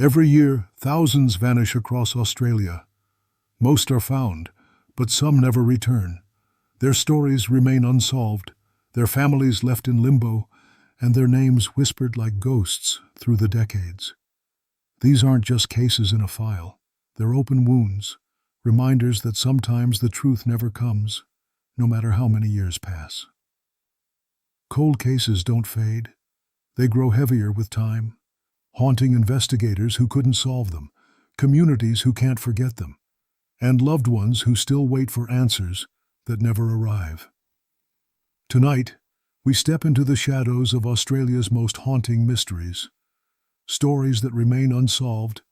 Every year, thousands vanish across Australia. Most are found, but some never return. Their stories remain unsolved, their families left in limbo, and their names whispered like ghosts through the decades. These aren't just cases in a file. They're open wounds, reminders that sometimes the truth never comes, no matter how many years pass. Cold cases don't fade. They grow heavier with time, haunting investigators who couldn't solve them, communities who can't forget them, and loved ones who still wait for answers that never arrive. Tonight, we step into the shadows of Australia's most haunting mysteries, stories that remain unsolved,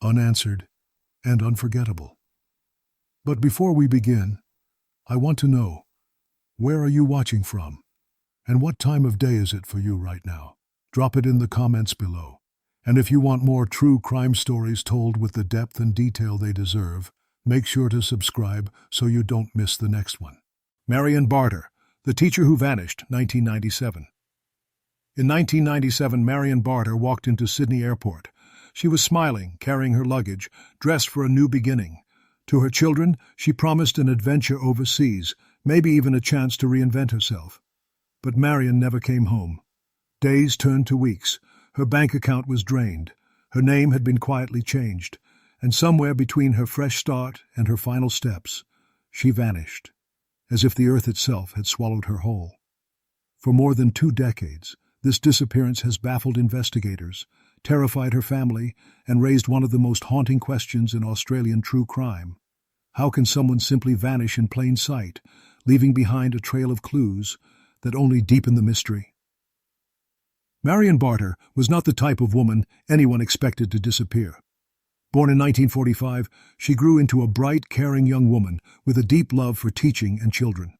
unanswered, and unforgettable. But before we begin, I want to know, where are you watching from? And what time of day is it for you right now? Drop it in the comments below. And if you want more true crime stories told with the depth and detail they deserve, make sure to subscribe so you don't miss the next one. Marion Barter, the teacher who vanished, 1997. In 1997, Marion Barter walked into Sydney Airport. She was smiling, carrying her luggage, dressed for a new beginning. To her children, she promised an adventure overseas, maybe even a chance to reinvent herself. But Marion never came home. Days turned to weeks. Her bank account was drained. Her name had been quietly changed. And somewhere between her fresh start and her final steps, she vanished, as if the earth itself had swallowed her whole. For more than 2 decades, this disappearance has baffled investigators, terrified her family, and raised one of the most haunting questions in Australian true crime. How can someone simply vanish in plain sight, leaving behind a trail of clues that only deepen the mystery? Marion Barter was not the type of woman anyone expected to disappear. Born in 1945, she grew into a bright, caring young woman with a deep love for teaching and children.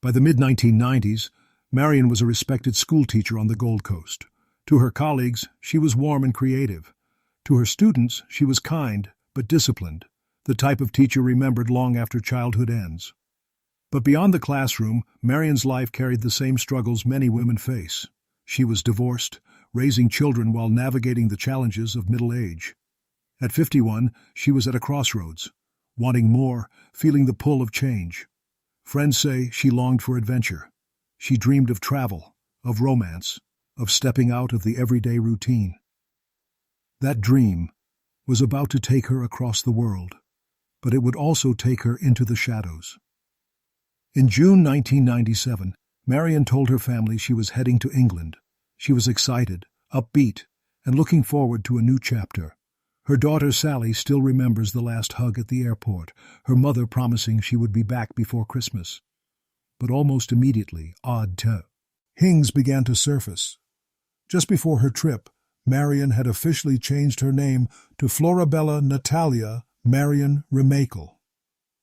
By the mid-1990s, Marion was a respected schoolteacher on the Gold Coast. To her colleagues, she was warm and creative. To her students, she was kind but disciplined, the type of teacher remembered long after childhood ends. But beyond the classroom, Marion's life carried the same struggles many women face. She was divorced, raising children while navigating the challenges of middle age. At 51, she was at a crossroads, wanting more, feeling the pull of change. Friends say she longed for adventure. She dreamed of travel, of romance, of stepping out of the everyday routine. That dream was about to take her across the world, but it would also take her into the shadows. In June 1997, Marion told her family she was heading to England. She was excited, upbeat, and looking forward to a new chapter. Her daughter Sally still remembers the last hug at the airport, her mother promising she would be back before Christmas. But almost immediately, odd things began to surface. Just before her trip, Marion had officially changed her name to Florabella Natalia Marion Remakel,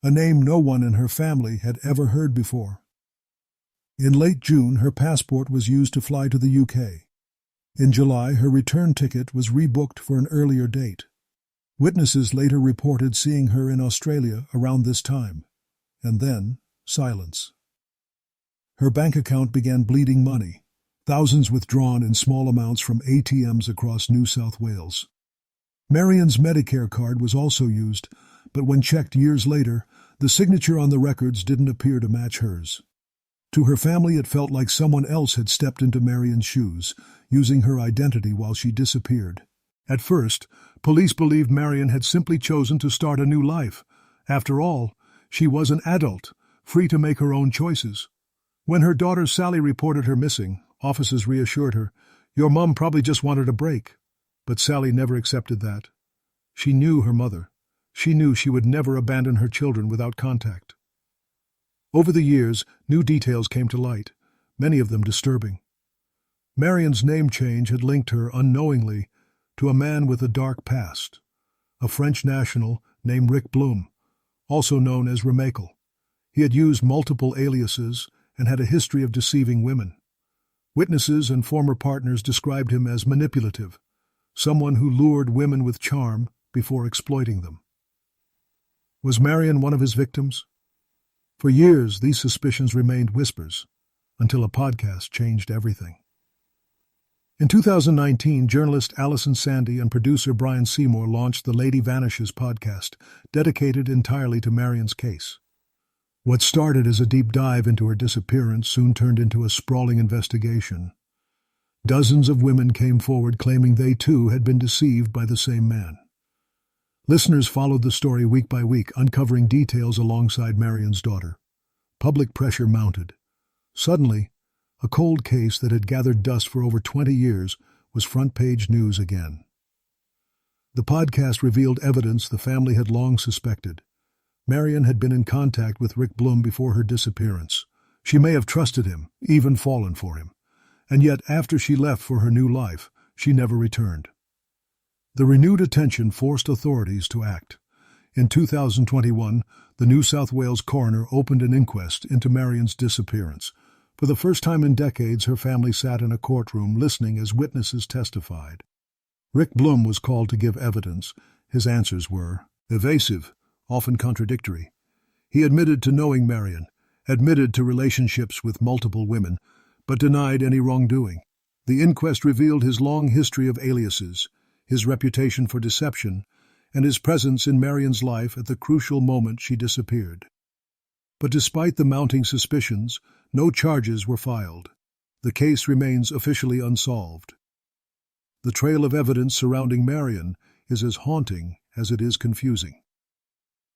a name no one in her family had ever heard before. In late June, her passport was used to fly to the UK. In July, her return ticket was rebooked for an earlier date. Witnesses later reported seeing her in Australia around this time. And then, silence. Her bank account began bleeding money, thousands withdrawn in small amounts from ATMs across New South Wales. Marion's Medicare card was also used, but when checked years later, the signature on the records didn't appear to match hers. To her family, it felt like someone else had stepped into Marion's shoes, using her identity while she disappeared. At first, police believed Marion had simply chosen to start a new life. After all, she was an adult, free to make her own choices. When her daughter Sally reported her missing, officers reassured her, "Your mom probably just wanted a break." But Sally never accepted that. She knew her mother. She knew she would never abandon her children without contact. Over the years, new details came to light, many of them disturbing. Marion's name change had linked her unknowingly to a man with a dark past, a French national named Rick Blum, also known as Remakel. He had used multiple aliases and had a history of deceiving women. Witnesses and former partners described him as manipulative, someone who lured women with charm before exploiting them. Was Marion one of his victims? For years, these suspicions remained whispers, until a podcast changed everything. In 2019, journalist Alison Sandy and producer Brian Seymour launched the Lady Vanishes podcast, dedicated entirely to Marion's case. What started as a deep dive into her disappearance soon turned into a sprawling investigation. Dozens of women came forward claiming they too had been deceived by the same man. Listeners followed the story week by week, uncovering details alongside Marion's daughter. Public pressure mounted. Suddenly, a cold case that had gathered dust for over 20 years was front-page news again. The podcast revealed evidence the family had long suspected. Marion had been in contact with Rick Blum before her disappearance. She may have trusted him, even fallen for him. And yet, after she left for her new life, she never returned. The renewed attention forced authorities to act. In 2021, the New South Wales coroner opened an inquest into Marion's disappearance. For the first time in decades, her family sat in a courtroom listening as witnesses testified. Rick Blum was called to give evidence. His answers were evasive, often contradictory. He admitted to knowing Marion, admitted to relationships with multiple women, but denied any wrongdoing. The inquest revealed his long history of aliases, his reputation for deception, and his presence in Marion's life at the crucial moment she disappeared. But despite the mounting suspicions, no charges were filed. The case remains officially unsolved. The trail of evidence surrounding Marion is as haunting as it is confusing.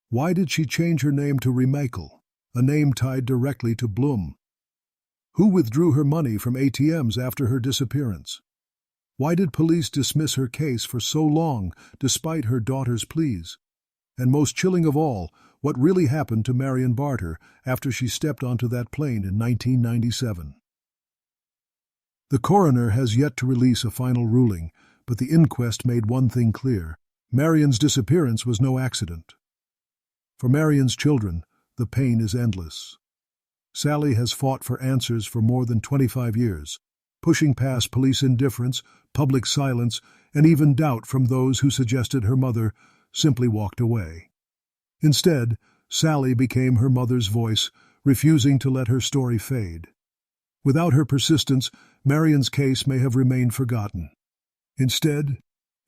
Why did she change her name to Remakel, a name tied directly to Blum? Who withdrew her money from ATMs after her disappearance? Why did police dismiss her case for so long despite her daughter's pleas? And most chilling of all, what really happened to Marion Barter after she stepped onto that plane in 1997? The coroner has yet to release a final ruling, but the inquest made one thing clear: Marion's disappearance was no accident. For Marion's children, the pain is endless. Sally has fought for answers for more than 25 years, pushing past police indifference, public silence, and even doubt from those who suggested her mother simply walked away. Instead, Sally became her mother's voice, refusing to let her story fade. Without her persistence, Marion's case may have remained forgotten. Instead,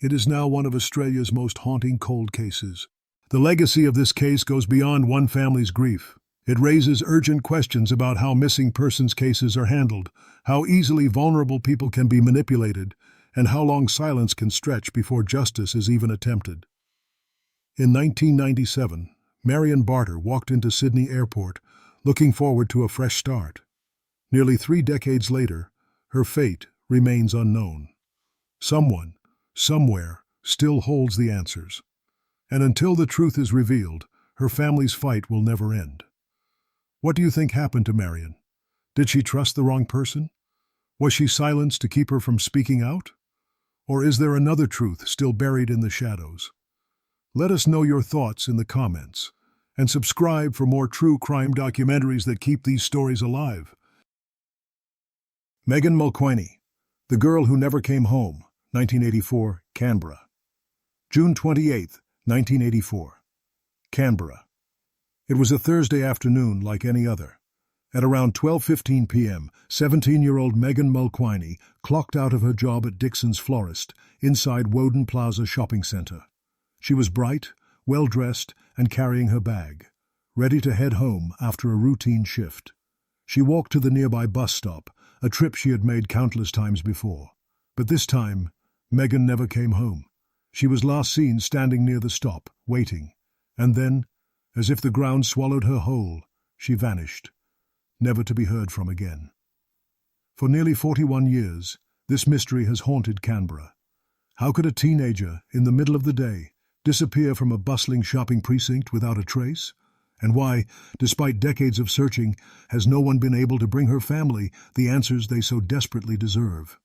it is now one of Australia's most haunting cold cases. The legacy of this case goes beyond one family's grief. It raises urgent questions about how missing persons cases are handled, how easily vulnerable people can be manipulated, and how long silence can stretch before justice is even attempted. In 1997, Marion Barter walked into Sydney Airport, looking forward to a fresh start. Nearly 3 decades later, her fate remains unknown. Someone, somewhere, still holds the answers. And until the truth is revealed, her family's fight will never end. What do you think happened to Marion? Did she trust the wrong person? Was she silenced to keep her from speaking out? Or is there another truth still buried in the shadows? Let us know your thoughts in the comments, and subscribe for more true crime documentaries that keep these stories alive. Megan Mulquiney, The Girl Who Never Came Home, 1984, Canberra. June 28, 1984, Canberra. It was a Thursday afternoon like any other. At around 12:15 p.m., 17-year-old Megan Mulquiney clocked out of her job at Dixon's Florist inside Woden Plaza Shopping Centre. She was bright, well-dressed, and carrying her bag, ready to head home after a routine shift. She walked to the nearby bus stop, a trip she had made countless times before. But this time, Megan never came home. She was last seen standing near the stop, waiting. And then, as if the ground swallowed her whole, she vanished, never to be heard from again. For nearly 41 years, this mystery has haunted Canberra. How could a teenager, in the middle of the day, disappear from a bustling shopping precinct without a trace? And why, despite decades of searching, has no one been able to bring her family the answers they so desperately deserve?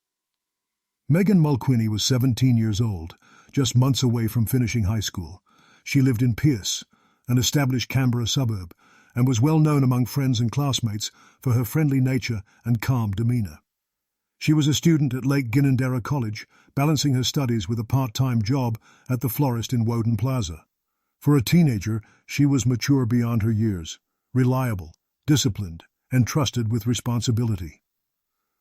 Megan Mulquiney was 17 years old, just months away from finishing high school. She lived in Pearce, an established Canberra suburb, and was well known among friends and classmates for her friendly nature and calm demeanour. She was a student at Lake Ginninderra College, balancing her studies with a part-time job at the florist in Woden Plaza. For a teenager, she was mature beyond her years, reliable, disciplined, and trusted with responsibility.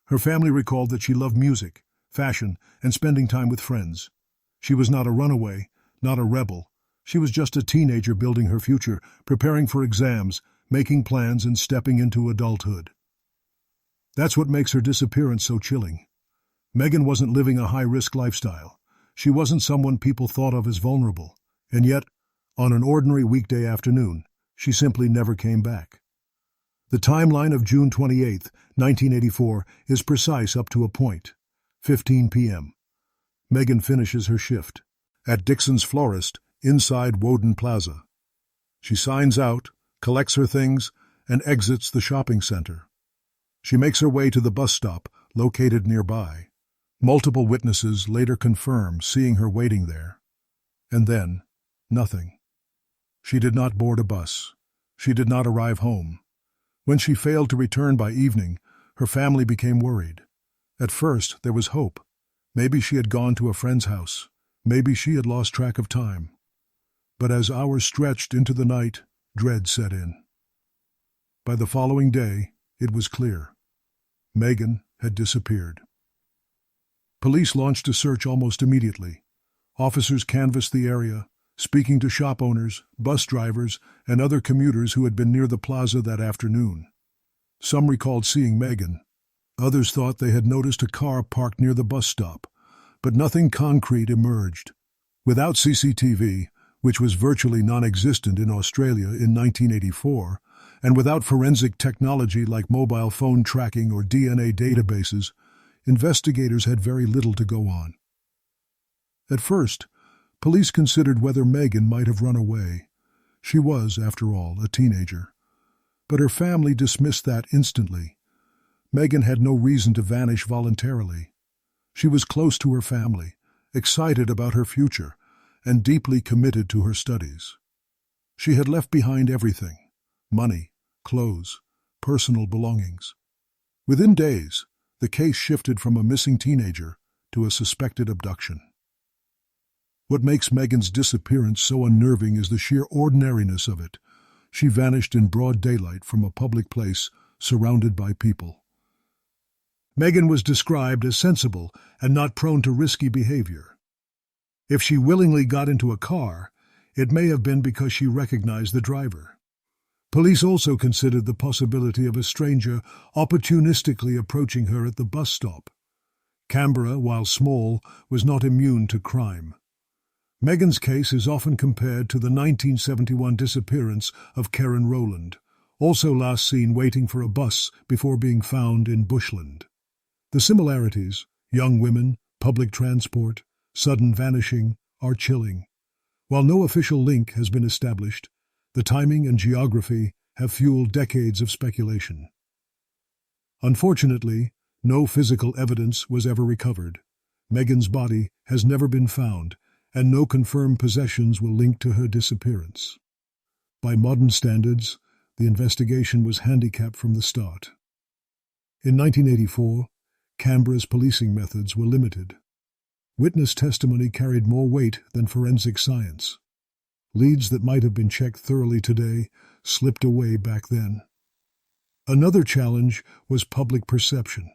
Her family recalled that she loved music, fashion, and spending time with friends. She was not a runaway, not a rebel. She was just a teenager building her future, preparing for exams, making plans, and stepping into adulthood. That's what makes her disappearance so chilling. Megan wasn't living a high-risk lifestyle. She wasn't someone people thought of as vulnerable. And yet, on an ordinary weekday afternoon, she simply never came back. The timeline of June 28, 1984, is precise up to a point. 15 p.m. Megan finishes her shift at Dixon's Florist inside Woden Plaza. She signs out, collects her things, and exits the shopping center. She makes her way to the bus stop located nearby. Multiple witnesses later confirm seeing her waiting there. And then, nothing. She did not board a bus. She did not arrive home. When she failed to return by evening, her family became worried. At first, there was hope. Maybe she had gone to a friend's house. Maybe she had lost track of time. But as hours stretched into the night, dread set in. By the following day, it was clear. Megan had disappeared. Police launched a search almost immediately. Officers canvassed the area, speaking to shop owners, bus drivers, and other commuters who had been near the plaza that afternoon. Some recalled seeing Megan. Others thought they had noticed a car parked near the bus stop, but nothing concrete emerged. Without CCTV, which was virtually non-existent in Australia in 1984, and without forensic technology like mobile phone tracking or DNA databases, investigators had very little to go on. At first, police considered whether Megan might have run away. She was, after all, a teenager. But her family dismissed that instantly. Megan had no reason to vanish voluntarily. She was close to her family, excited about her future, and deeply committed to her studies. She had left behind everything: money, clothes, personal belongings. Within days, the case shifted from a missing teenager to a suspected abduction. What makes Megan's disappearance so unnerving is the sheer ordinariness of it. She vanished in broad daylight from a public place surrounded by people. Megan was described as sensible and not prone to risky behavior. If she willingly got into a car, it may have been because she recognized the driver. Police also considered the possibility of a stranger opportunistically approaching her at the bus stop. Canberra, while small, was not immune to crime. Megan's case is often compared to the 1971 disappearance of Keren Rowland, also last seen waiting for a bus before being found in bushland. The similarities, young women, public transport, sudden vanishing, are chilling. While no official link has been established, the timing and geography have fueled decades of speculation. Unfortunately, no physical evidence was ever recovered. Megan's body has never been found, and no confirmed possessions were linked to her disappearance. By modern standards, the investigation was handicapped from the start. In 1984, Canberra's policing methods were limited. Witness testimony carried more weight than forensic science. Leads that might have been checked thoroughly today slipped away back then. Another challenge was public perception.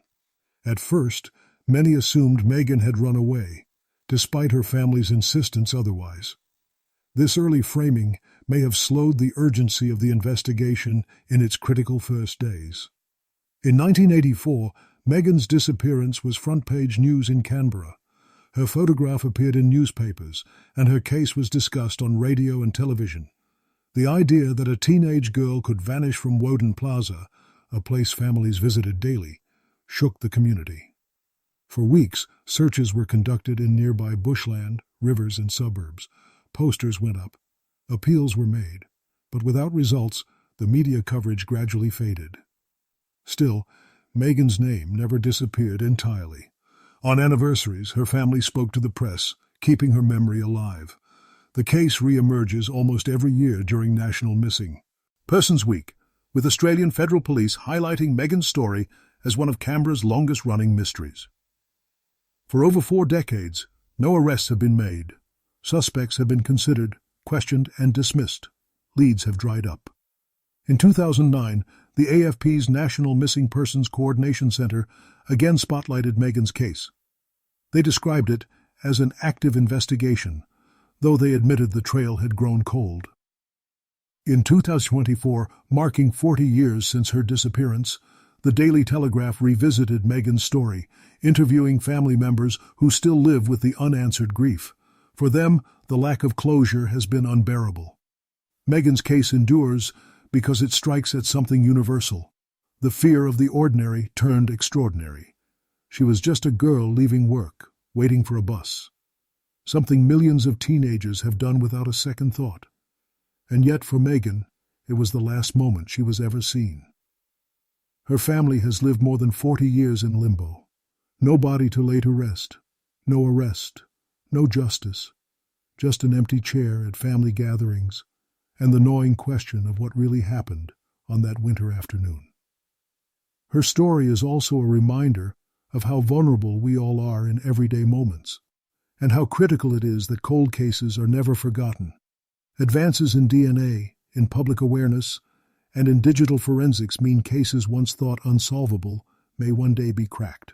At first, many assumed Megan had run away, despite her family's insistence otherwise. This early framing may have slowed the urgency of the investigation in its critical first days. In 1984, Megan's disappearance was front-page news in Canberra. Her photograph appeared in newspapers, and her case was discussed on radio and television. The idea that a teenage girl could vanish from Woden Plaza, a place families visited daily, shook the community. For weeks, searches were conducted in nearby bushland, rivers, and suburbs. Posters went up. Appeals were made. But without results, the media coverage gradually faded. Still, Megan's name never disappeared entirely. On anniversaries, her family spoke to the press, keeping her memory alive. The case re-emerges almost every year during National Missing Persons Week, with Australian Federal Police highlighting Megan's story as one of Canberra's longest-running mysteries. For over 4 decades, no arrests have been made. Suspects have been considered, questioned, and dismissed. Leads have dried up. In 2009, the AFP's National Missing Persons Coordination Centre again spotlighted Megan's case. They described it as an active investigation, though they admitted the trail had grown cold. In 2024, marking 40 years since her disappearance, the Daily Telegraph revisited Megan's story, interviewing family members who still live with the unanswered grief. For them, the lack of closure has been unbearable. Megan's case endures because it strikes at something universal. The fear of the ordinary turned extraordinary. She was just a girl leaving work, waiting for a bus. Something millions of teenagers have done without a second thought. And yet for Megan, it was the last moment she was ever seen. Her family has lived more than 40 years in limbo. No body to lay to rest, no arrest, no justice, just an empty chair at family gatherings and the gnawing question of what really happened on that winter afternoon. Her story is also a reminder of how vulnerable we all are in everyday moments, and how critical it is that cold cases are never forgotten. Advances in DNA, in public awareness, and in digital forensics mean cases once thought unsolvable may one day be cracked.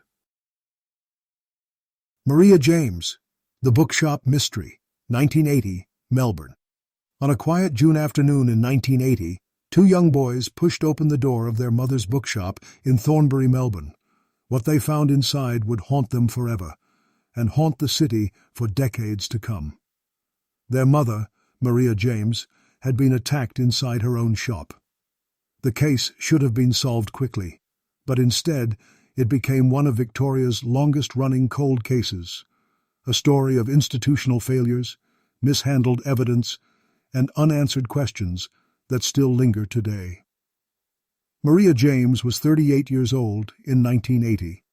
Maria James, The Bookshop Mystery, 1980, Melbourne. On a quiet June afternoon in 1980, two young boys pushed open the door of their mother's bookshop in Thornbury, Melbourne. What they found inside would haunt them forever, and haunt the city for decades to come. Their mother, Maria James, had been attacked inside her own shop. The case should have been solved quickly, but instead it became one of Victoria's longest-running cold cases, a story of institutional failures, mishandled evidence, and unanswered questions that still linger today. Maria James was 38 years old in 1980.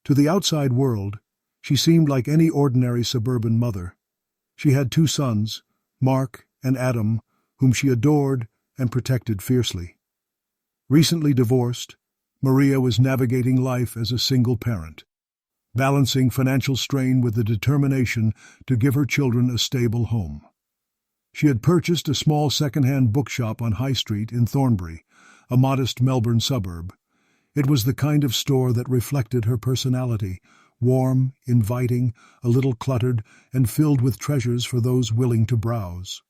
To the outside world, she seemed like any ordinary suburban mother. She had two sons, Mark and Adam, whom she adored and protected fiercely. Recently divorced, Maria was navigating life as a single parent, balancing financial strain with the determination to give her children a stable home. She had purchased a small second-hand bookshop on High Street in Thornbury, a modest Melbourne suburb. It was the kind of store that reflected her personality, warm, inviting, a little cluttered, and filled with treasures for those willing to browse.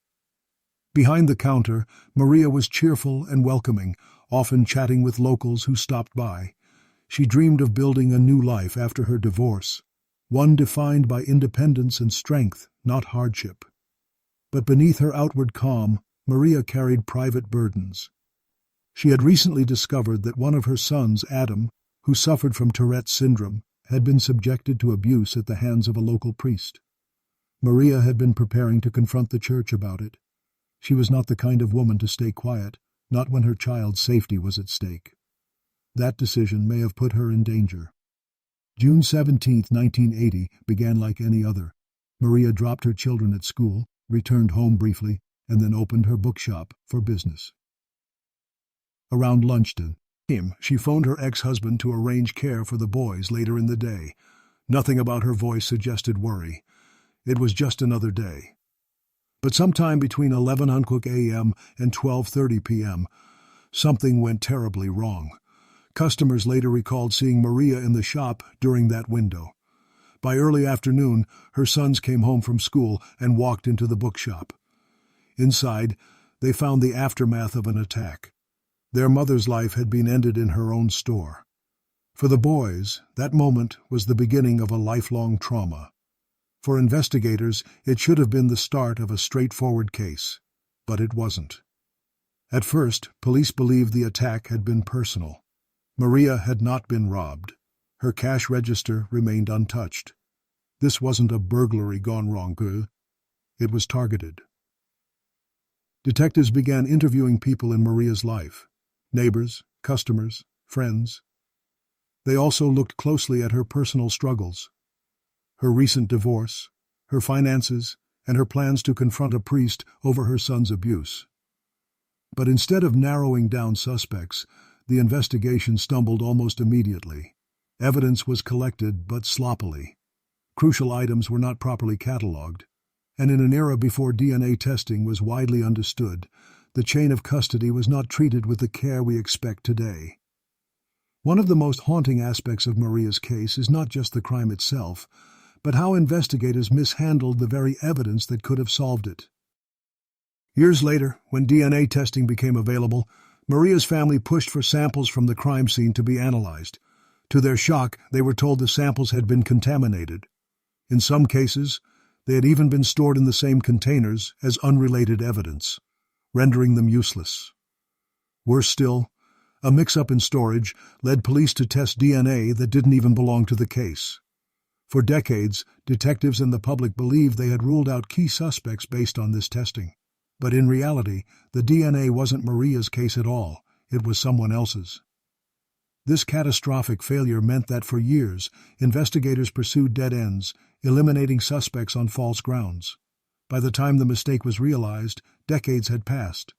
Behind the counter, Maria was cheerful and welcoming, often chatting with locals who stopped by. She dreamed of building a new life after her divorce, one defined by independence and strength, not hardship. But beneath her outward calm, Maria carried private burdens. She had recently discovered that one of her sons, Adam, who suffered from Tourette's syndrome, had been subjected to abuse at the hands of a local priest. Maria had been preparing to confront the church about it. She was not the kind of woman to stay quiet, not when her child's safety was at stake. That decision may have put her in danger. June 17, 1980, began like any other. Maria dropped her children at school, returned home briefly, and then opened her bookshop for business. Around lunchtime, she phoned her ex-husband to arrange care for the boys later in the day. Nothing about her voice suggested worry. It was just another day. But sometime between 11 a.m. and 12:30 p.m., something went terribly wrong. Customers later recalled seeing Maria in the shop during that window. By early afternoon, her sons came home from school and walked into the bookshop. Inside, they found the aftermath of an attack. Their mother's life had been ended in her own store. For the boys, that moment was the beginning of a lifelong trauma. For investigators, it should have been the start of a straightforward case, but it wasn't. At first, police believed the attack had been personal. Maria had not been robbed. Her cash register remained untouched. This wasn't a burglary gone wrong, it was targeted. Detectives began interviewing people in Maria's life. Neighbors, customers, friends. They also looked closely at her personal struggles. Her recent divorce, her finances, and her plans to confront a priest over her son's abuse. But instead of narrowing down suspects, the investigation stumbled almost immediately. Evidence was collected, but sloppily. Crucial items were not properly catalogued, and in an era before DNA testing was widely understood, the chain of custody was not treated with the care we expect today. One of the most haunting aspects of Maria's case is not just the crime itself, but how investigators mishandled the very evidence that could have solved it. Years later, when DNA testing became available, Maria's family pushed for samples from the crime scene to be analyzed. To their shock, they were told the samples had been contaminated. In some cases, they had even been stored in the same containers as unrelated evidence, rendering them useless. Worse still, a mix-up in storage led police to test DNA that didn't even belong to the case. For decades, detectives and the public believed they had ruled out key suspects based on this testing. But in reality, the DNA wasn't Maria's case at all, it was someone else's. This catastrophic failure meant that for years, investigators pursued dead ends, eliminating suspects on false grounds. By the time the mistake was realized, decades had passed.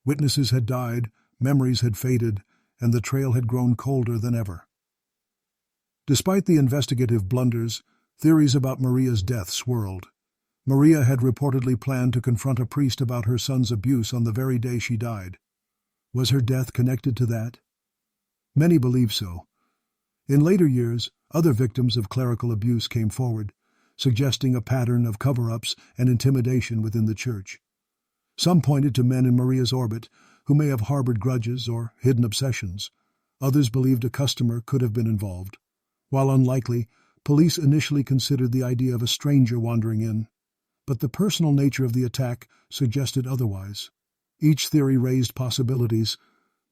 Witnesses had died, memories had faded, and the trail had grown colder than ever. Despite the investigative blunders, theories about Maria's death swirled. Maria had reportedly planned to confront a priest about her son's abuse on the very day she died. Was her death connected to that? Many believe so. In later years, other victims of clerical abuse came forward, suggesting a pattern of cover-ups and intimidation within the church. Some pointed to men in Maria's orbit who may have harbored grudges or hidden obsessions. Others believed a customer could have been involved. While unlikely, police initially considered the idea of a stranger wandering in. But the personal nature of the attack suggested otherwise. Each theory raised possibilities,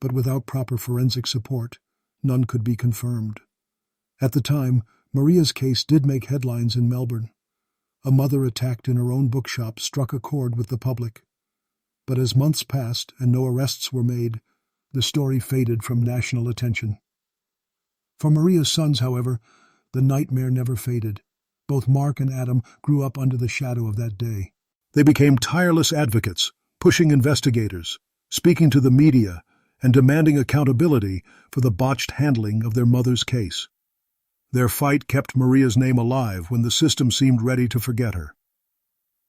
but without proper forensic support, none could be confirmed. At the time, Maria's case did make headlines in Melbourne. A mother attacked in her own bookshop struck a chord with the public. But as months passed and no arrests were made, the story faded from national attention. For Maria's sons, however, the nightmare never faded. Both Mark and Adam grew up under the shadow of that day. They became tireless advocates, pushing investigators, speaking to the media, and demanding accountability for the botched handling of their mother's case. Their fight kept Maria's name alive when the system seemed ready to forget her.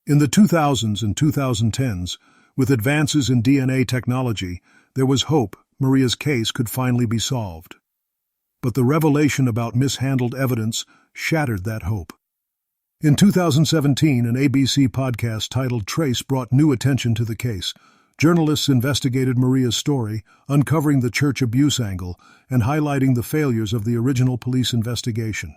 In the 2000s and 2010s, with advances in DNA technology, there was hope Maria's case could finally be solved. But the revelation about mishandled evidence shattered that hope. In 2017, an ABC podcast titled Trace brought new attention to the case. Journalists investigated Maria's story, uncovering the church abuse angle and highlighting the failures of the original police investigation.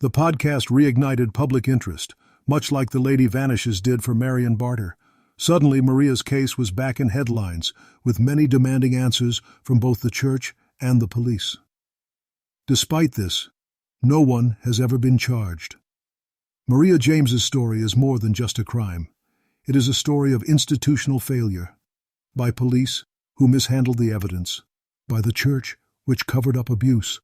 The podcast reignited public interest, much like The Lady Vanishes did for Marion Barter. Suddenly, Maria's case was back in headlines, with many demanding answers from both the church and the police. Despite this, no one has ever been charged. Maria James's story is more than just a crime. It is a story of institutional failure, by police who mishandled the evidence, by the church which covered up abuse,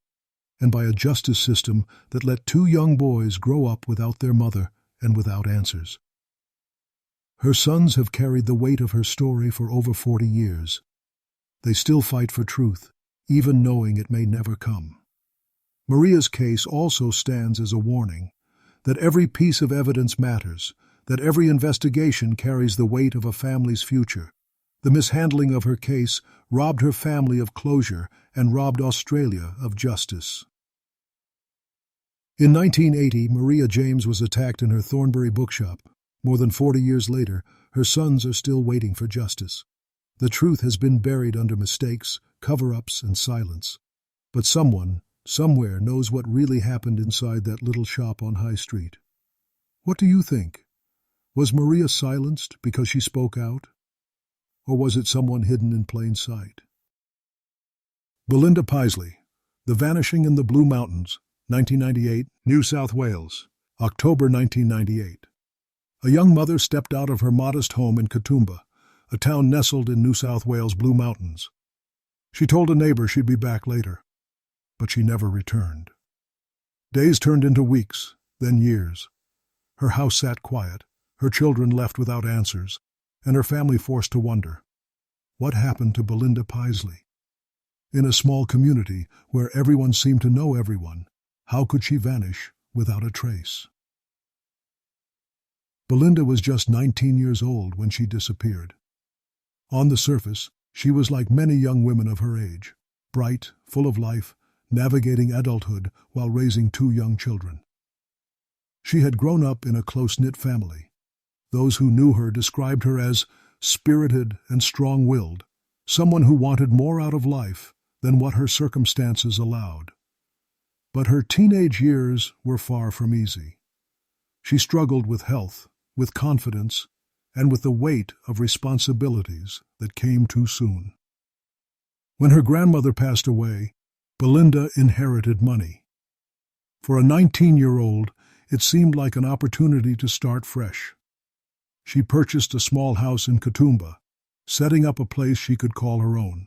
and by a justice system that let two young boys grow up without their mother and without answers. Her sons have carried the weight of her story for over 40 years. They still fight for truth, even knowing it may never come. Maria's case also stands as a warning that every piece of evidence matters, that every investigation carries the weight of a family's future. The mishandling of her case robbed her family of closure and robbed Australia of justice. In 1980, Maria James was attacked in her Thornbury bookshop. More than 40 years later, her sons are still waiting for justice. The truth has been buried under mistakes, cover-ups, and silence. But someone, somewhere, knows what really happened inside that little shop on High Street. What do you think? Was Maria silenced because she spoke out? Or was it someone hidden in plain sight? Belinda Peisley, The Vanishing in the Blue Mountains, 1998, New South Wales, October 1998. A young mother stepped out of her modest home in Katoomba, a town nestled in New South Wales' Blue Mountains. She told a neighbor she'd be back later, but she never returned. Days turned into weeks, then years. Her house sat quiet, her children left without answers, and her family forced to wonder, what happened to Belinda Peisley? In a small community where everyone seemed to know everyone, how could she vanish without a trace? Belinda was just 19 years old when she disappeared. On the surface, she was like many young women of her age, bright, full of life, navigating adulthood while raising two young children. She had grown up in a close-knit family. Those who knew her described her as spirited and strong-willed, someone who wanted more out of life than what her circumstances allowed. But her teenage years were far from easy. She struggled with health, with confidence, and with the weight of responsibilities that came too soon. When her grandmother passed away, Belinda inherited money. For a 19-year-old, it seemed like an opportunity to start fresh. She purchased a small house in Katoomba, setting up a place she could call her own.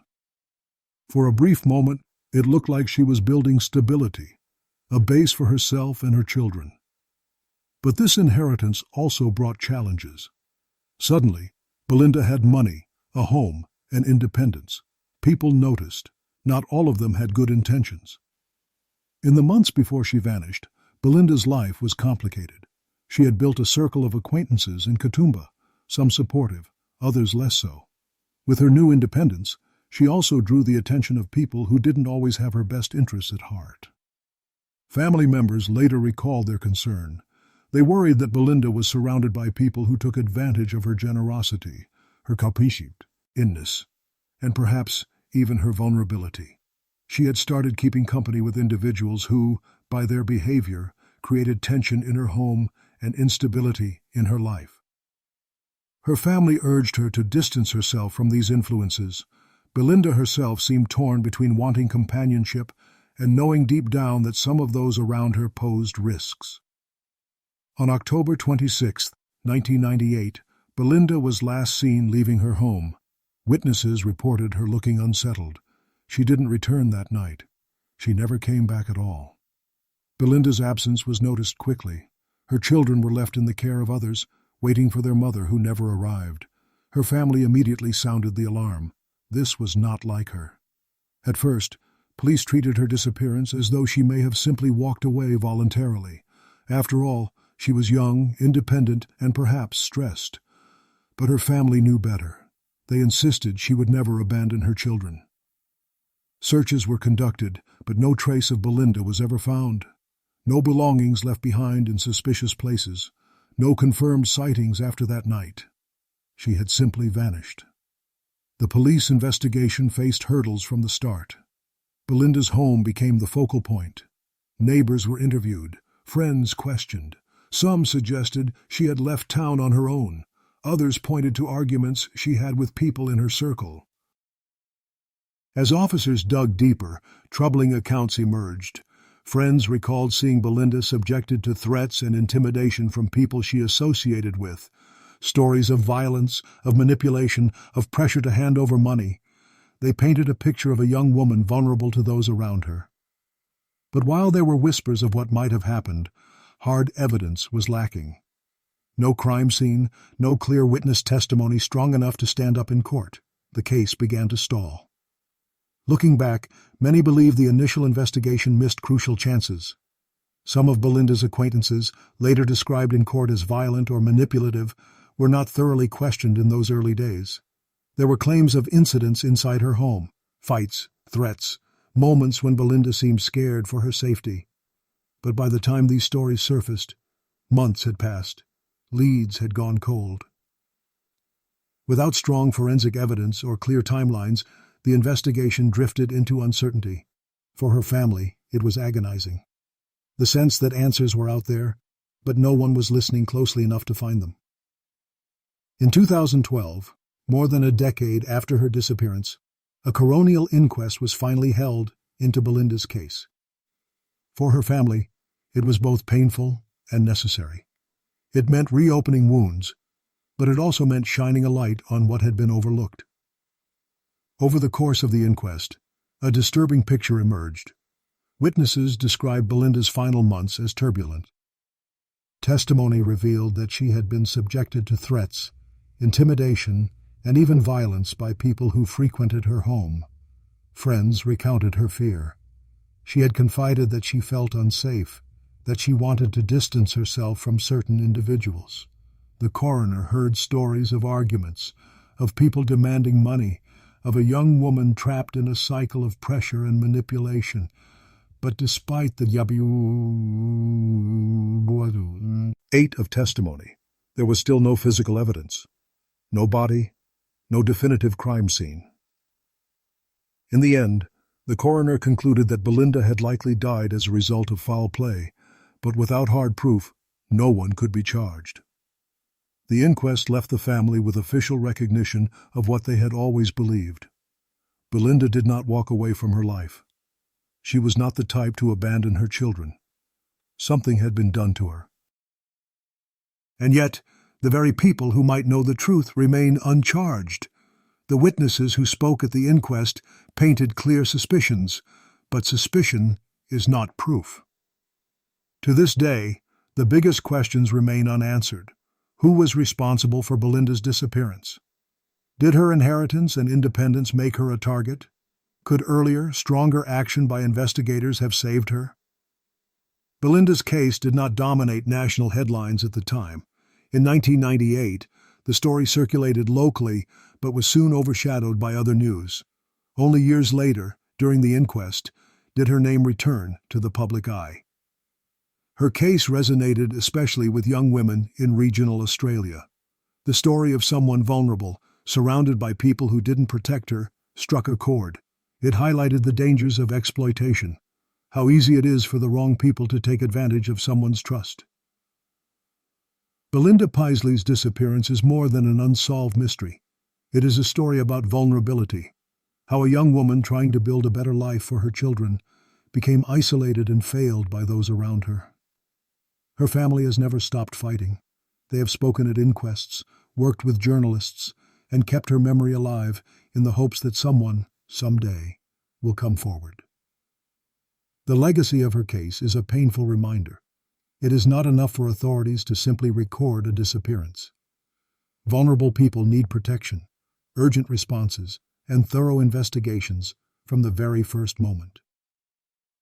For a brief moment, it looked like she was building stability, a base for herself and her children. But this inheritance also brought challenges. Suddenly, Belinda had money, a home, and independence. People noticed. Not all of them had good intentions. In the months before she vanished, Belinda's life was complicated. She had built a circle of acquaintances in Katoomba, some supportive, others less so. With her new independence, she also drew the attention of people who didn't always have her best interests at heart. Family members later recalled their concern. They worried that Belinda was surrounded by people who took advantage of her generosity, her inness, and perhaps even her vulnerability. She had started keeping company with individuals who, by their behavior, created tension in her home and instability in her life. Her family urged her to distance herself from these influences. Belinda herself seemed torn between wanting companionship and knowing deep down that some of those around her posed risks. On October 26, 1998, Belinda was last seen leaving her home. Witnesses reported her looking unsettled. She didn't return that night. She never came back at all. Belinda's absence was noticed quickly. Her children were left in the care of others, waiting for their mother who never arrived. Her family immediately sounded the alarm. This was not like her. At first, police treated her disappearance as though she may have simply walked away voluntarily. After all, she was young, independent, and perhaps stressed. But her family knew better. They insisted she would never abandon her children. Searches were conducted, but no trace of Belinda was ever found. No belongings left behind in suspicious places. No confirmed sightings after that night. She had simply vanished. The police investigation faced hurdles from the start. Belinda's home became the focal point. Neighbors were interviewed, friends questioned. Some suggested she had left town on her own. Others pointed to arguments she had with people in her circle. As officers dug deeper, troubling accounts emerged. Friends recalled seeing Belinda subjected to threats and intimidation from people she associated with. Stories of violence, of manipulation, of pressure to hand over money. They painted a picture of a young woman vulnerable to those around her. But while there were whispers of what might have happened, hard evidence was lacking. No crime scene, no clear witness testimony strong enough to stand up in court. The case began to stall. Looking back, many believe the initial investigation missed crucial chances. Some of Belinda's acquaintances, later described in court as violent or manipulative, were not thoroughly questioned in those early days. There were claims of incidents inside her home, fights, threats, moments when Belinda seemed scared for her safety. But by the time these stories surfaced, months had passed. Leads had gone cold. Without strong forensic evidence or clear timelines, the investigation drifted into uncertainty. For her family, it was agonizing. The sense that answers were out there, but no one was listening closely enough to find them. In 2012, more than a decade after her disappearance, a coronial inquest was finally held into Belinda's case. For her family, it was both painful and necessary. It meant reopening wounds, but it also meant shining a light on what had been overlooked. Over the course of the inquest, a disturbing picture emerged. Witnesses described Belinda's final months as turbulent. Testimony revealed that she had been subjected to threats, intimidation, and even violence by people who frequented her home. Friends recounted her fear. She had confided that she felt unsafe, that she wanted to distance herself from certain individuals. The coroner heard stories of arguments, of people demanding money, of a young woman trapped in a cycle of pressure and manipulation. But despite the eight of testimony, there was still no physical evidence. No body, no definitive crime scene. In the end, the coroner concluded that Belinda had likely died as a result of foul play, but without hard proof, no one could be charged. The inquest left the family with official recognition of what they had always believed. Belinda did not walk away from her life. She was not the type to abandon her children. Something had been done to her. And yet, the very people who might know the truth remain uncharged. The witnesses who spoke at the inquest painted clear suspicions, but suspicion is not proof. To this day, the biggest questions remain unanswered. Who was responsible for Belinda's disappearance? Did her inheritance and independence make her a target? Could earlier, stronger action by investigators have saved her? Belinda's case did not dominate national headlines at the time. In 1998, the story circulated locally but was soon overshadowed by other news. Only years later, during the inquest, did her name return to the public eye. Her case resonated especially with young women in regional Australia. The story of someone vulnerable, surrounded by people who didn't protect her, struck a chord. It highlighted the dangers of exploitation, how easy it is for the wrong people to take advantage of someone's trust. Belinda Peisley's disappearance is more than an unsolved mystery. It is a story about vulnerability, how a young woman trying to build a better life for her children became isolated and failed by those around her. Her family has never stopped fighting. They have spoken at inquests, worked with journalists, and kept her memory alive in the hopes that someone, someday, will come forward. The legacy of her case is a painful reminder. It is not enough for authorities to simply record a disappearance. Vulnerable people need protection, urgent responses, and thorough investigations from the very first moment.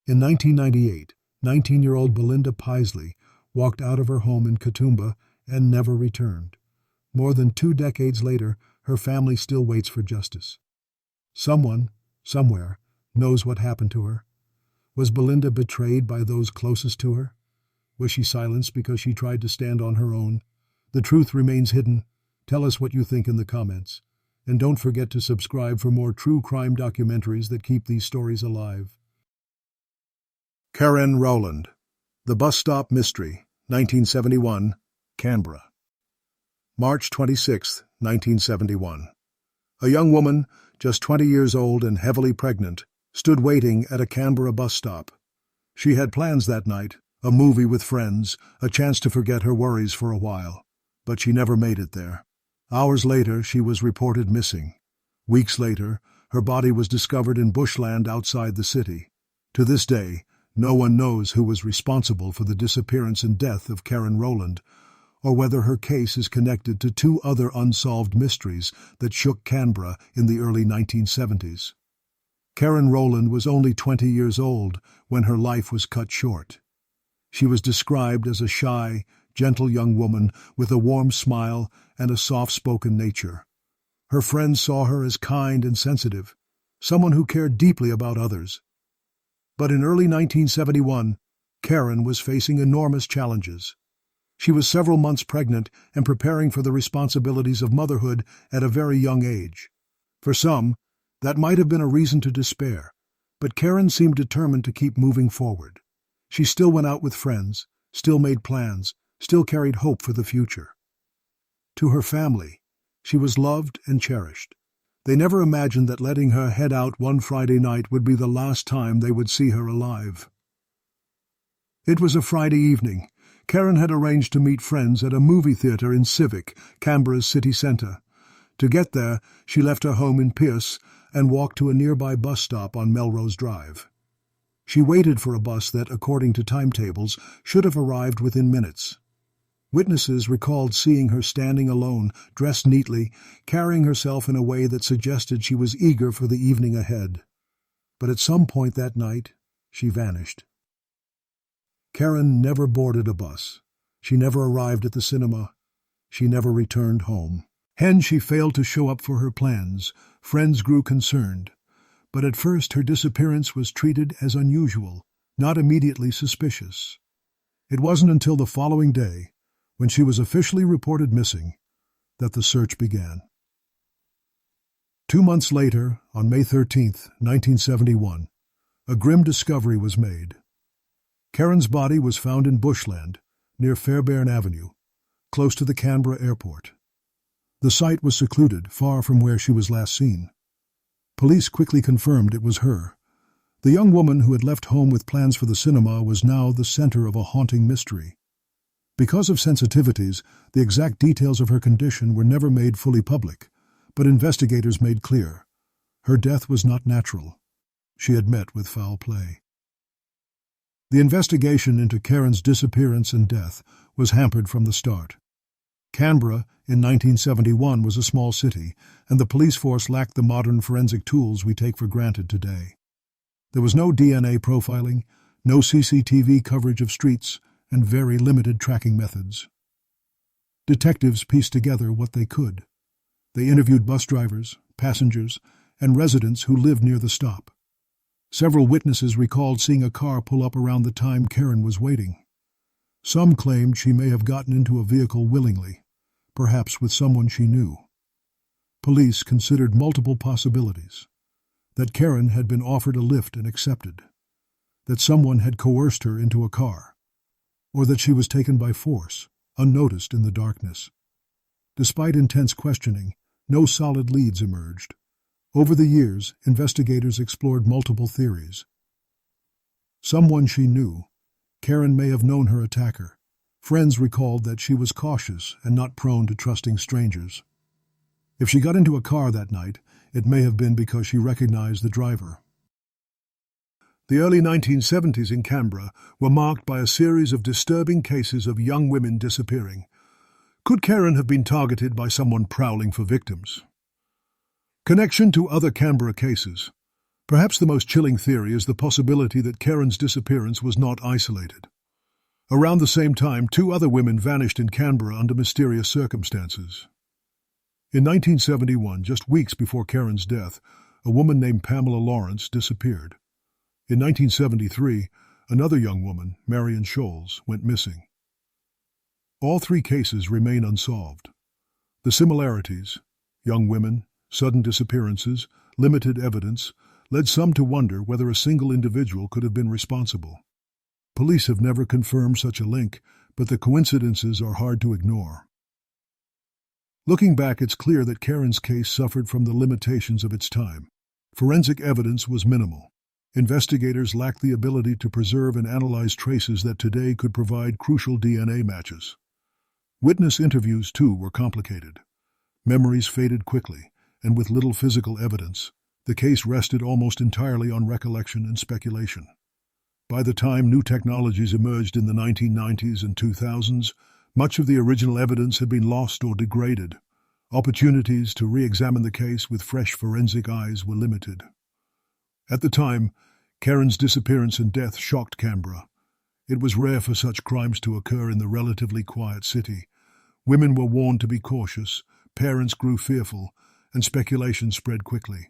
In 1998, 19-year-old Belinda Peisley walked out of her home in Katoomba and never returned. More than 2 decades later, her family still waits for justice. Someone, somewhere, knows what happened to her. Was Belinda betrayed by those closest to her? Was she silenced because she tried to stand on her own? The truth remains hidden. Tell us what you think in the comments. And don't forget to subscribe for more true crime documentaries that keep these stories alive. Keren Rowland, The Bus Stop Mystery, 1971, Canberra. March 26, 1971. A young woman, just 20 years old and heavily pregnant, stood waiting at a Canberra bus stop. She had plans that night, a movie with friends, a chance to forget her worries for a while. But she never made it there. Hours later, she was reported missing. Weeks later, her body was discovered in bushland outside the city. To this day, no one knows who was responsible for the disappearance and death of Keren Rowland, or whether her case is connected to 2 other unsolved mysteries that shook Canberra in the early 1970s. Keren Rowland was only 20 years old when her life was cut short. She was described as a shy, gentle young woman with a warm smile and a soft-spoken nature. Her friends saw her as kind and sensitive, someone who cared deeply about others. But in early 1971, Keren was facing enormous challenges. She was several months pregnant and preparing for the responsibilities of motherhood at a very young age. For some, that might have been a reason to despair, but Keren seemed determined to keep moving forward. She still went out with friends, still made plans, still carried hope for the future. To her family, she was loved and cherished. They never imagined that letting her head out one Friday night would be the last time they would see her alive. It was a Friday evening. Keren had arranged to meet friends at a movie theatre in Civic, Canberra's city centre. To get there, she left her home in Pearce and walked to a nearby bus stop on Melrose Drive. She waited for a bus that, according to timetables, should have arrived within minutes. Witnesses recalled seeing her standing alone, dressed neatly, carrying herself in a way that suggested she was eager for the evening ahead. But at some point that night, she vanished. Keren never boarded a bus. She never arrived at the cinema. She never returned home. Hence, she failed to show up for her plans. Friends grew concerned. But at first, her disappearance was treated as unusual, not immediately suspicious. It wasn't until the following day, when she was officially reported missing, that the search began. 2 months later, on May 13, 1971, a grim discovery was made. Keren's body was found in bushland near Fairbairn Avenue, close to the Canberra airport. The site was secluded, far from where she was last seen. Police quickly confirmed it was her. The young woman who had left home with plans for the cinema was now the center of a haunting mystery. Because of sensitivities, the exact details of her condition were never made fully public, but investigators made clear her death was not natural. She had met with foul play. The investigation into Keren's disappearance and death was hampered from the start. Canberra, in 1971, was a small city, and the police force lacked the modern forensic tools we take for granted today. There was no DNA profiling, no CCTV coverage of streets, and very limited tracking methods. Detectives pieced together what they could. They interviewed bus drivers, passengers, and residents who lived near the stop. Several witnesses recalled seeing a car pull up around the time Keren was waiting. Some claimed she may have gotten into a vehicle willingly, perhaps with someone she knew. Police considered multiple possibilities: that Keren had been offered a lift and accepted, that someone had coerced her into a car, or that she was taken by force, unnoticed in the darkness. Despite intense questioning, no solid leads emerged. Over the years, investigators explored multiple theories. Someone she knew. Keren may have known her attacker. Friends recalled that she was cautious and not prone to trusting strangers. If she got into a car that night, it may have been because she recognized the driver. The early 1970s in Canberra were marked by a series of disturbing cases of young women disappearing. Could Keren have been targeted by someone prowling for victims? Connection to other Canberra cases. Perhaps the most chilling theory is the possibility that Keren's disappearance was not isolated. Around the same time, 2 other women vanished in Canberra under mysterious circumstances. In 1971, just weeks before Keren's death, a woman named Pamela Lawrence disappeared. In 1973, another young woman, Marion Scholes, went missing. All 3 cases remain unsolved. The similarities, young women, sudden disappearances, limited evidence, led some to wonder whether a single individual could have been responsible. Police have never confirmed such a link, but the coincidences are hard to ignore. Looking back, it's clear that Keren's case suffered from the limitations of its time. Forensic evidence was minimal. Investigators lacked the ability to preserve and analyze traces that today could provide crucial DNA matches. Witness interviews, too, were complicated. Memories faded quickly, and with little physical evidence, the case rested almost entirely on recollection and speculation. By the time new technologies emerged in the 1990s and 2000s, much of the original evidence had been lost or degraded. Opportunities to re-examine the case with fresh forensic eyes were limited. At the time, Keren's disappearance and death shocked Canberra. It was rare for such crimes to occur in the relatively quiet city. Women were warned to be cautious, parents grew fearful, and speculation spread quickly.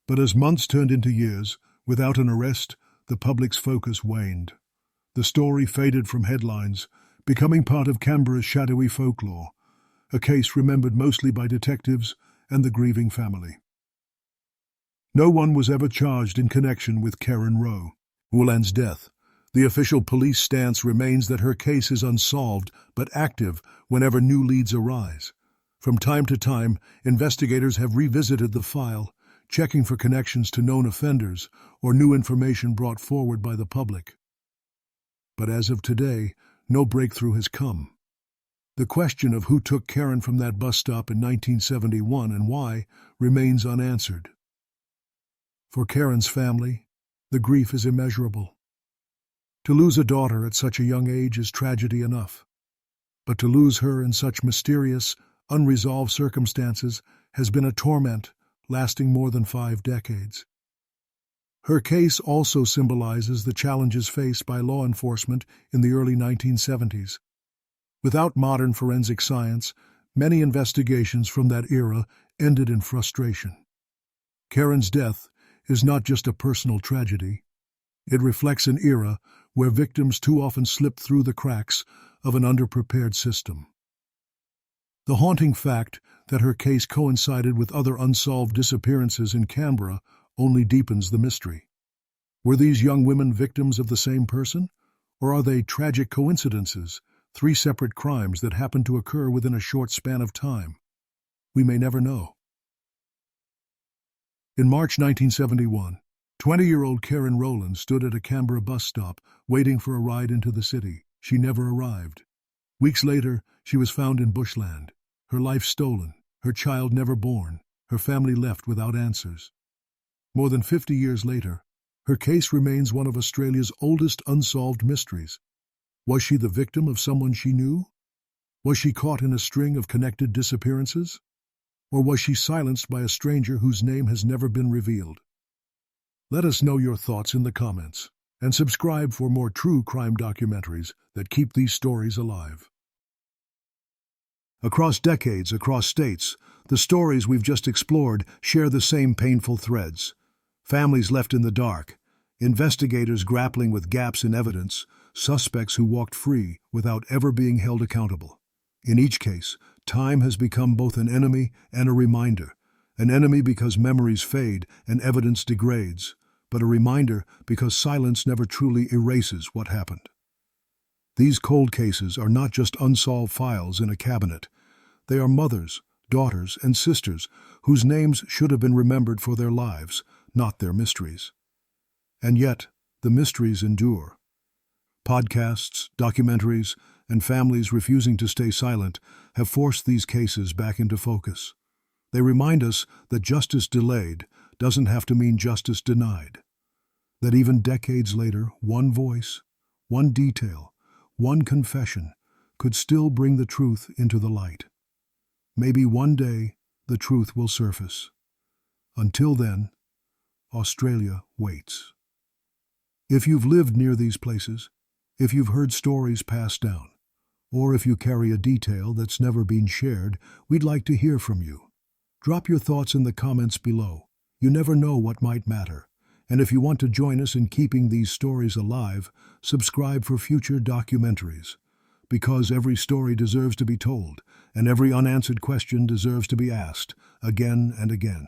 But as months turned into years, without an arrest, the public's focus waned. The story faded from headlines, becoming part of Canberra's shadowy folklore, a case remembered mostly by detectives and the grieving family. No one was ever charged in connection with Keren Rowland's death. The official police stance remains that her case is unsolved but active whenever new leads arise. From time to time, investigators have revisited the file, checking for connections to known offenders or new information brought forward by the public. But as of today, no breakthrough has come. The question of who took Keren from that bus stop in 1971 and why remains unanswered. For Keren's family, the grief is immeasurable. To lose a daughter at such a young age is tragedy enough. But to lose her in such mysterious, unresolved circumstances has been a torment lasting more than 5 decades. Her case also symbolizes the challenges faced by law enforcement in the early 1970s. Without modern forensic science, many investigations from that era ended in frustration. Keren's death is not just a personal tragedy, It reflects an era where victims too often slip through the cracks of an underprepared system. The haunting fact that her case coincided with other unsolved disappearances in Canberra only deepens the mystery. Were these young women victims of the same person? Or are they tragic coincidences, three separate crimes that happened to occur within a short span of time? We may never know. In March 1971, 20-year-old Keren Rowland stood at a Canberra bus stop, waiting for a ride into the city. She never arrived. Weeks later, she was found in bushland, her life stolen, her child never born, her family left without answers. More than 50 years later, her case remains one of Australia's oldest unsolved mysteries. Was she the victim of someone she knew? Was she caught in a string of connected disappearances? Or was she silenced by a stranger whose name has never been revealed? Let us know your thoughts in the comments, and subscribe for more true crime documentaries that keep these stories alive. Across decades, across states, the stories we've just explored share the same painful threads. Families left in the dark, investigators grappling with gaps in evidence, suspects who walked free without ever being held accountable. In each case, time has become both an enemy and a reminder. An enemy because memories fade and evidence degrades, but a reminder because silence never truly erases what happened. These cold cases are not just unsolved files in a cabinet. They are mothers, daughters, and sisters whose names should have been remembered for their lives, not their mysteries. And yet, the mysteries endure. Podcasts, documentaries, and families refusing to stay silent have forced these cases back into focus. They remind us that justice delayed doesn't have to mean justice denied. That even decades later, one voice, one detail, one confession could still bring the truth into the light. Maybe one day the truth will surface. Until then, Australia waits. If you've lived near these places, if you've heard stories passed down, or if you carry a detail that's never been shared, we'd like to hear from you. Drop your thoughts in the comments below. You never know what might matter. And if you want to join us in keeping these stories alive, subscribe for future documentaries. Because every story deserves to be told, and every unanswered question deserves to be asked, again and again.